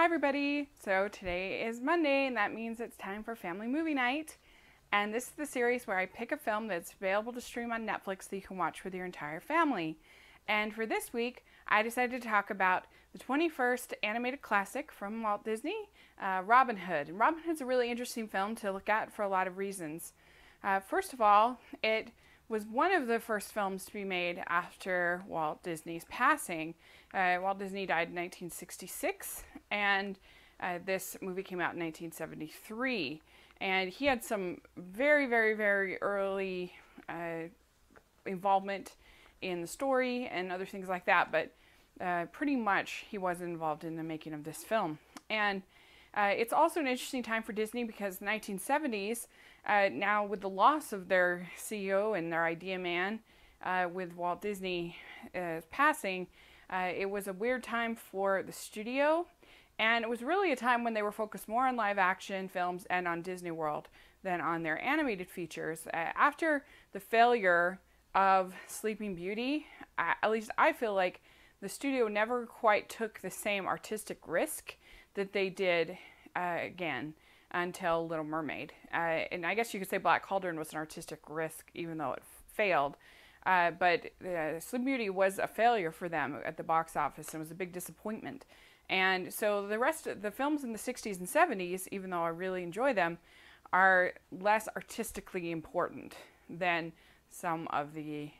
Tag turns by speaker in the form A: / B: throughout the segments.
A: Hi everybody! So today is Monday and that means it's time for family movie night. And this is the series where I pick a film that's available to stream on Netflix that you can watch with your entire family. And for this week, I decided to talk about the 21st animated classic from Walt Disney, Robin Hood. And Robin Hood's a really interesting film to look at for a lot of reasons. First of all, it was one of the first films to be made after Walt Disney's passing. Walt Disney died in 1966, and this movie came out in 1973. And he had some very, very, very early involvement in the story and other things like that, but pretty much he was involved in the making of this film. And it's also an interesting time for Disney because the 1970s, now with the loss of their CEO and their idea man, with Walt Disney passing, it was a weird time for the studio, and it was really a time when they were focused more on live action films and on Disney World than on their animated features. After the failure of Sleeping Beauty, at least I feel like the studio never quite took the same artistic risk that they did again until Little Mermaid. And I guess you could say Black Cauldron was an artistic risk even though it failed. But Sleeping Beauty was a failure for them at the box office and was a big disappointment. And so the rest of the films in the 60s and 70s, even though I really enjoy them, are less artistically important than some of the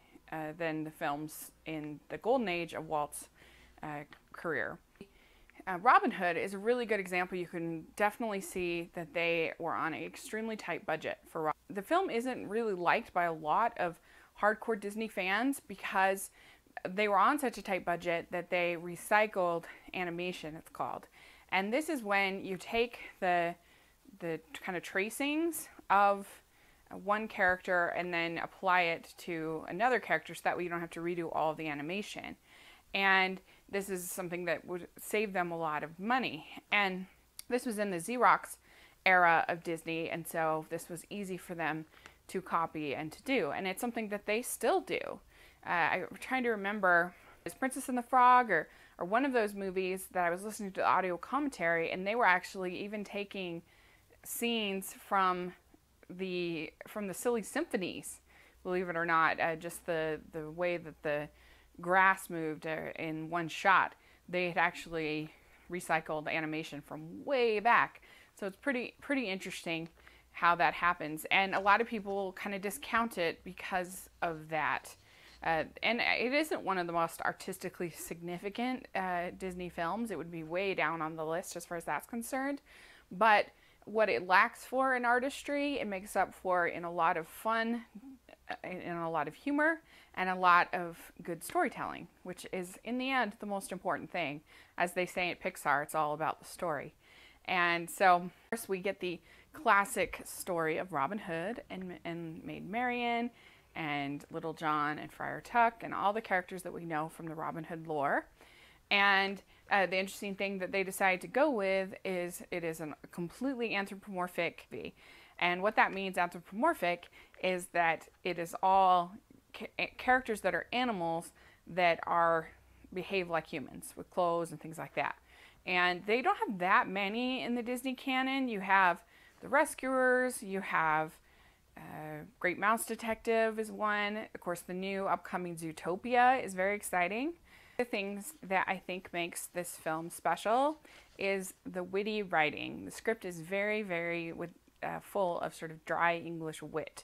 A: films in the golden age of Walt's career. Robin Hood is a really good example. You can definitely see that they were on an extremely tight budget for Robin. The film isn't really liked by a lot of hardcore Disney fans because they were on such a tight budget that they recycled animation, it's called. And this is when you take the kind of tracings of one character and then apply it to another character so that way you don't have to redo all of the animation. And this is something that would save them a lot of money. And this was in the Xerox era of Disney, and so this was easy for them to copy and to do. And it's something that they still do. I'm trying to remember, is Princess and the Frog or one of those movies that I was listening to the audio commentary, and they were actually even taking scenes from the Silly Symphonies, believe it or not, just the way that the grass moved in one shot. They had actually recycled animation from way back. So it's pretty interesting how that happens. And a lot of people kind of discount it because of that. And it isn't one of the most artistically significant Disney films. It would be way down on the list as far as that's concerned. But what it lacks for in artistry, it makes up for in a lot of fun, in a lot of humor, and a lot of good storytelling, which is, in the end, the most important thing. As they say at Pixar, it's all about the story. And so, of course, we get the classic story of Robin Hood and Maid Marian and Little John and Friar Tuck and all the characters that we know from the Robin Hood lore. And the interesting thing that they decided to go with is it is a completely anthropomorphic movie. And what that means, anthropomorphic, is that it is all characters that are animals that behave like humans with clothes and things like that. And they don't have that many in the Disney canon. You have the Rescuers, you have Great Mouse Detective is one. Of course, the new upcoming Zootopia is very exciting. The things that I think makes this film special is the witty writing. The script is very, very full of sort of dry English wit.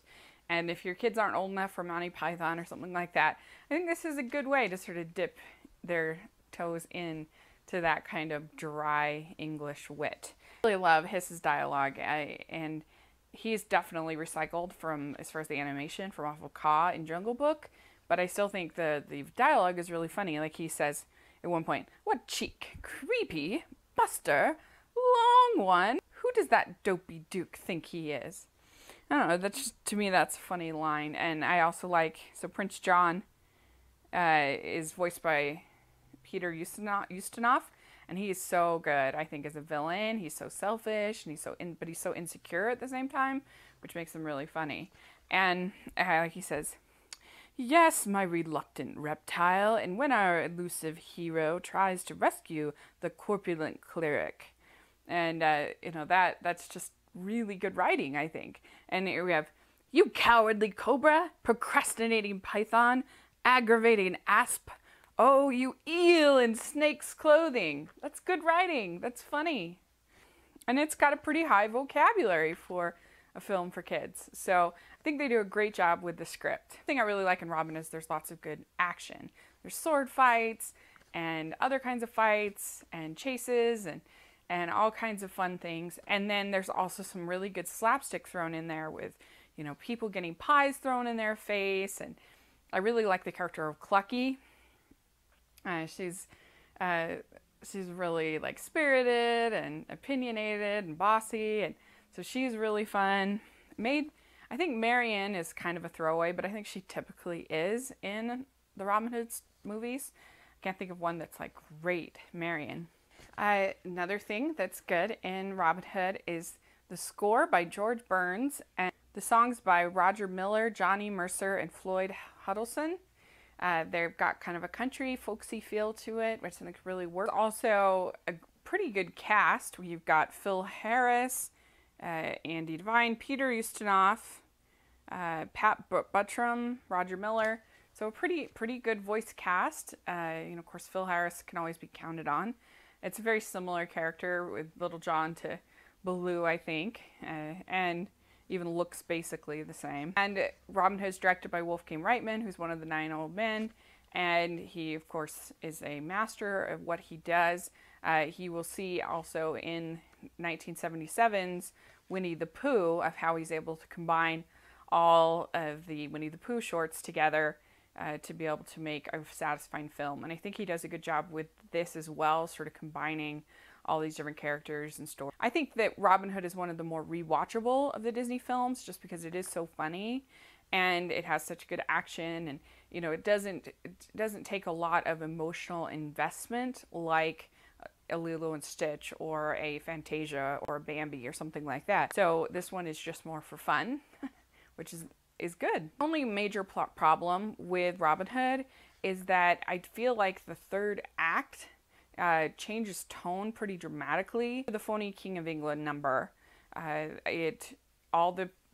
A: And if your kids aren't old enough for Monty Python or something like that, I think this is a good way to sort of dip their toes in to that kind of dry English wit. I really love his dialogue, and he's definitely recycled from, as far as the animation, from off of Kaa in Jungle Book, but I still think the dialogue is really funny. Like he says at one point, "What cheek, creepy, Buster, long one. Who does that dopey Duke think he is?" I don't know, that's just, to me, that's a funny line. And I also like, so Prince John is voiced by Peter Ustinov, and he is so good, I think, as a villain. He's so selfish, and but he's so insecure at the same time, which makes him really funny. And like he says, Yes, my reluctant reptile, and when our elusive hero tries to rescue the corpulent cleric. And, that's just really good writing, I think. And here we have, you cowardly cobra, procrastinating python, aggravating asp. Oh, you eel in snake's clothing. That's good writing. That's funny. And it's got a pretty high vocabulary for a film for kids. So I think they do a great job with the script. The thing I really like in Robin is there's lots of good action. There's sword fights and other kinds of fights and chases and all kinds of fun things. And then there's also some really good slapstick thrown in there with, people getting pies thrown in their face. And I really like the character of Clucky. She's really like spirited and opinionated and bossy, and so she's really fun. I think Marion is kind of a throwaway, but I think she typically is in the Robin Hood movies. I can't think of one that's like great Marion. Another thing that's good in Robin Hood is the score by George Burns and the songs by Roger Miller, Johnny Mercer, and Floyd Huddleston. They've got kind of a country, folksy feel to it, which I think really works. Also, a pretty good cast. You've got Phil Harris, Andy Devine, Peter Ustinov, Pat Buttram, Roger Miller. So a pretty good voice cast. Of course, Phil Harris can always be counted on. It's a very similar character with Little John to Baloo, I think, and even looks basically the same. And Robin Hood is directed by Wolfgang Reitman, who's one of the 9 old men, and he, of course, is a master of what he does. He will see also in 1977's Winnie the Pooh of how he's able to combine all of the Winnie the Pooh shorts together to be able to make a satisfying film. And I think he does a good job with this as well, sort of combining all these different characters and stories. I think that Robin Hood is one of the more rewatchable of the Disney films just because it is so funny and it has such good action, and it doesn't take a lot of emotional investment like a Lilo and Stitch or a Fantasia or a Bambi or something like that. So this one is just more for fun, which is good. The only major plot problem with Robin Hood is that I feel like the third act changes tone pretty dramatically. The Phony King of England number,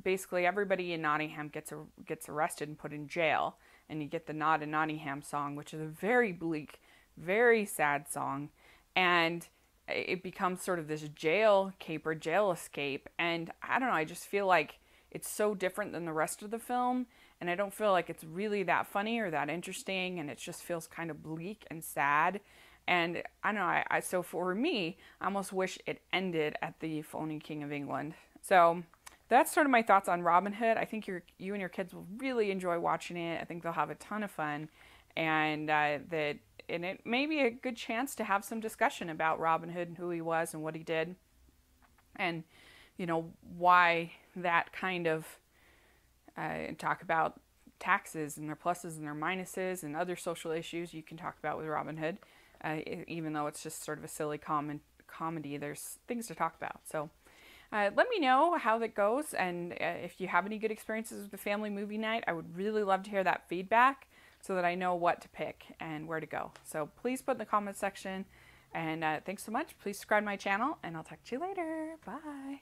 A: basically everybody in Nottingham gets arrested and put in jail, and you get the Nod in Nottingham song, which is a very bleak, very sad song, and it becomes sort of this jail escape, and I don't know, I just feel like it's so different than the rest of the film, and I don't feel like it's really that funny or that interesting, and it just feels kind of bleak and sad. And I don't know, so for me, I almost wish it ended at the Phony King of England. So that's sort of my thoughts on Robin Hood. I think you and your kids will really enjoy watching it. I think they'll have a ton of fun, and it may be a good chance to have some discussion about Robin Hood and who he was and what he did, and why that kind of talk about taxes and their pluses and their minuses and other social issues you can talk about with Robin Hood. Even though it's just sort of a silly comedy, there's things to talk about. So let me know how that goes, and if you have any good experiences with the family movie night, I would really love to hear that feedback so that I know what to pick and where to go. So please put in the comment section, and thanks so much. Please subscribe to my channel, and I'll talk to you later. Bye.